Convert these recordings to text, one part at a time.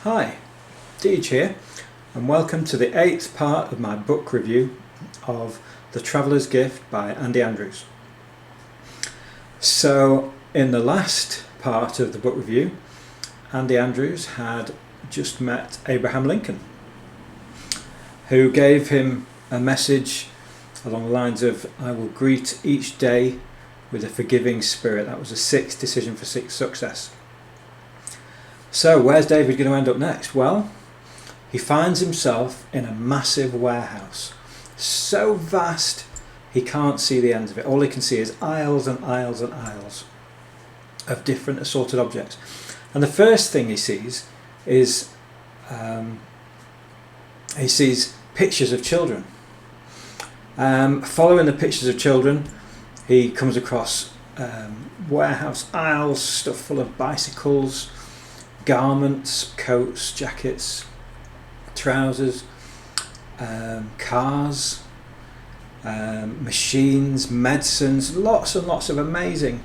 Hi, Deej here, and welcome to the 8th part of my book review of The Traveller's Gift by Andy Andrews. So, in the last part of the book review, Andy Andrews had just met Abraham Lincoln, who gave him a message along the lines of, "I will greet each day with a forgiving spirit." That was a 6 decision for success. So where's David going to end up next? Well, he finds himself in a massive warehouse, so vast he can't see the end of it. All he can see is aisles and aisles and aisles of different assorted objects. And the first thing he sees is he sees pictures of children. Following the pictures of children, he comes across warehouse aisles, stuff full of bicycles, garments, coats, jackets, trousers, cars, machines, medicines, lots and lots of amazing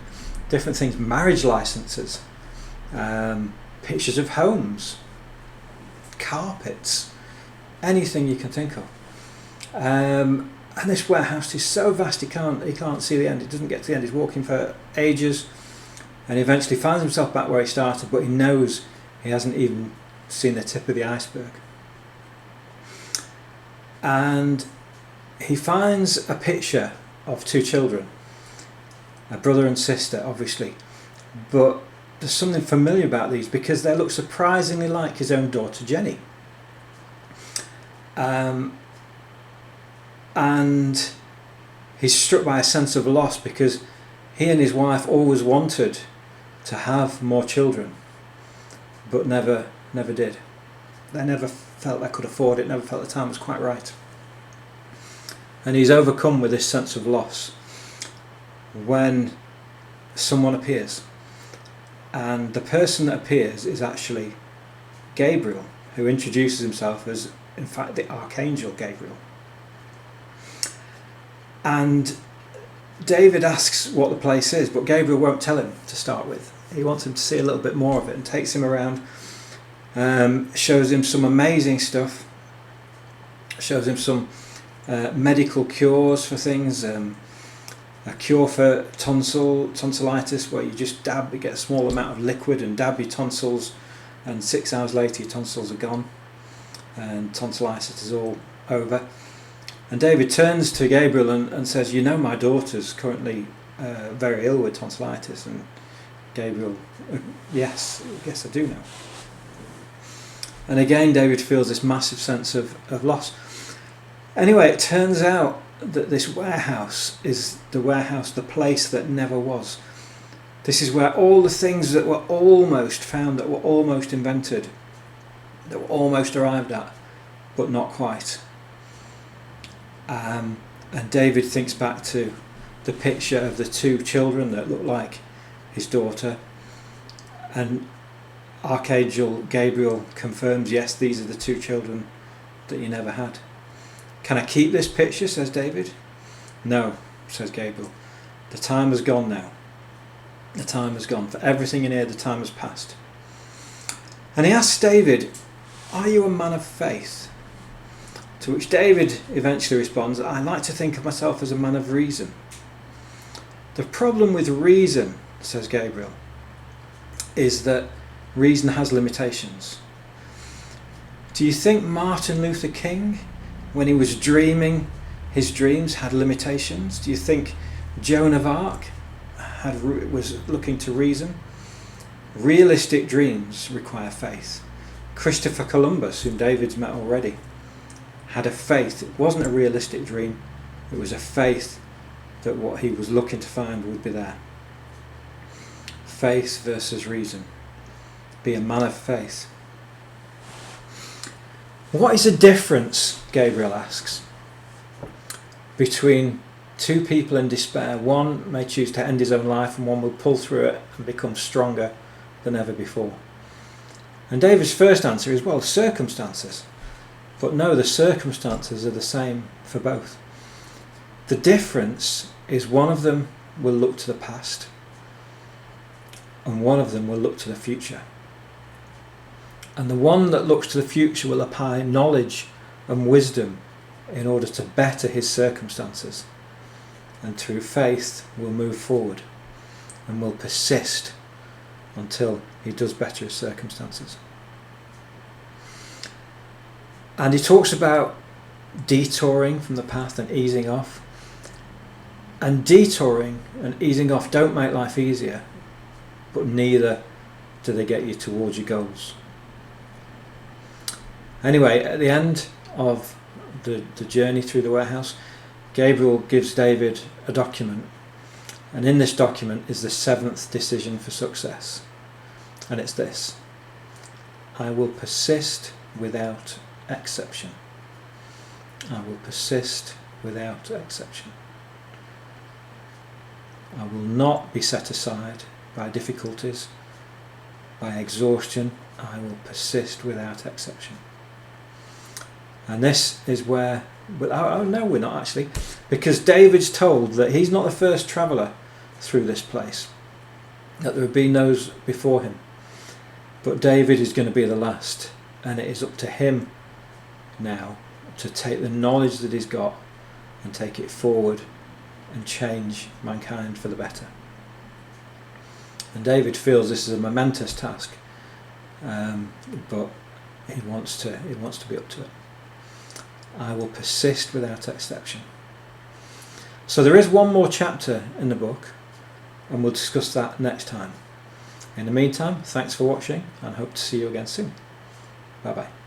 different things, marriage licenses, pictures of homes, carpets, anything you can think of. And this warehouse is so vast he can't see the end. He doesn't get to the end. He's walking for ages, and he eventually finds himself back where he started, but he knows he hasn't even seen the tip of the iceberg. And he finds a picture of 2 children, a brother and sister, obviously, but there's something familiar about these because they look surprisingly like his own daughter Jenny. And he's struck by a sense of loss because he and his wife always wanted to have more children, but never did. They never felt they could afford it, never felt the time was quite right. And he's overcome with this sense of loss when someone appears. And the person that appears is actually Gabriel, who introduces himself as, in fact, the Archangel Gabriel. And David asks what the place is, but Gabriel won't tell him to start with. He wants him to see a little bit more of it and takes him around, shows him some amazing stuff, shows him some medical cures for things, a cure for tonsillitis, where you just you get a small amount of liquid and dab your tonsils, and 6 hours later your tonsils are gone and tonsillitis is all over. And David turns to Gabriel and says, "You know, my daughter's currently very ill with tonsillitis." And Gabriel, yes, I do know. And again, David feels this massive sense of loss. Anyway, it turns out that this warehouse is the place that never was. This is where all the things that were almost found, that were almost invented, that were almost arrived at, but not quite. And David thinks back to the picture of the 2 children that look like his daughter, and Archangel Gabriel confirms, yes, these are the 2 children that you never had. "Can I keep this picture?" says David. "No," says Gabriel. "The time has gone now. The time has gone. For everything in here, the time has passed." And he asks David, "Are you a man of faith?" To which David eventually responds, "I like to think of myself as a man of reason." The problem with reason, says Gabriel, is that reason has limitations. Do you think Martin Luther King, when he was dreaming his dreams, had limitations? Do you think Joan of Arc was looking to reason? Realistic dreams require faith. Christopher Columbus, whom David's met already, had a faith. It wasn't a realistic dream, it was a faith that what he was looking to find would be there. Faith versus reason. Be a man of faith. What is the difference, Gabriel asks, between 2 people in despair? One may choose to end his own life, and one will pull through it and become stronger than ever before. And David's first answer is, well, circumstances. But no, the circumstances are the same for both. The difference is one of them will look to the past and one of them will look to the future. And the one that looks to the future will apply knowledge and wisdom in order to better his circumstances. And through faith will move forward and will persist until he does better his circumstances. And he talks about detouring from the path and easing off. And detouring and easing off don't make life easier, but neither do they get you towards your goals. Anyway, at the end of the journey through the warehouse, Gabriel gives David a document, and in this document is the 7th decision for success, and it's this: I will persist without exception. I will persist without exception. I will not be set aside by difficulties, by exhaustion. I will persist without exception. And this is where, oh no, we're not actually, because David's told that he's not the first traveller through this place, that there have been those before him, but David is going to be the last, and it is up to him now to take the knowledge that he's got and take it forward and change mankind for the better. And David feels this is a momentous task, but he wants to be up to it. I will persist without exception. So there is one more chapter in the book, and we'll discuss that next time. In the meantime, thanks for watching, and hope to see you again soon. Bye bye.